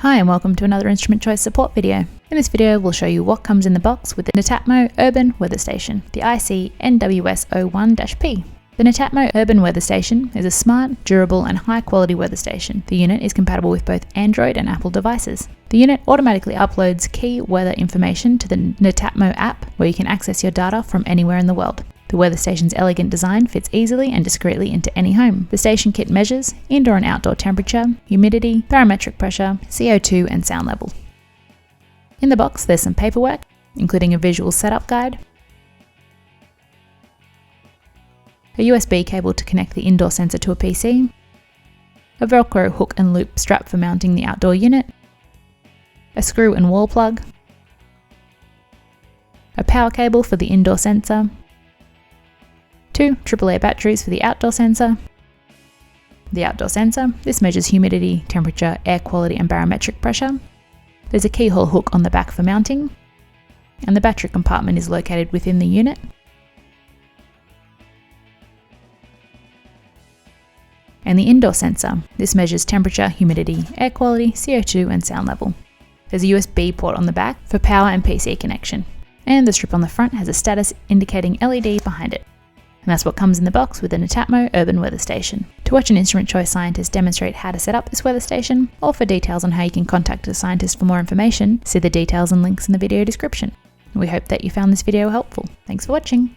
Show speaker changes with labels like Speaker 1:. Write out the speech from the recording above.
Speaker 1: Hi and welcome to another Instrument Choice support video. In this video we'll show you what comes in the box with the NETATMO Urban Weather Station, the IC-NWS01-P. The NETATMO Urban Weather Station is a smart, durable and high quality weather station. The unit is compatible with both Android and Apple devices. The unit automatically uploads key weather information to the NETATMO app where you can access your data from anywhere in the world. The weather station's elegant design fits easily and discreetly into any home. The station kit measures indoor and outdoor temperature, humidity, barometric pressure, CO2 and sound level. In the box there's some paperwork, including a visual setup guide, a USB cable to connect the indoor sensor to a PC, a Velcro hook and loop strap for mounting the outdoor unit, a screw and wall plug, a power cable for the indoor sensor, 2 AAA batteries for the outdoor sensor. The outdoor sensor, this measures humidity, temperature, air quality and barometric pressure. There's a keyhole hook on the back for mounting, and the battery compartment is located within the unit. And the indoor sensor, this measures temperature, humidity, air quality, CO2 and sound level. There's a USB port on the back for power and PC connection, and the strip on the front has a status indicating LED behind it. And that's what comes in the box with the NETATMO Urban Weather Station. To watch an Instrument Choice scientist demonstrate how to set up this weather station, or for details on how you can contact a scientist for more information, see the details and links in the video description. We hope that you found this video helpful. Thanks for watching.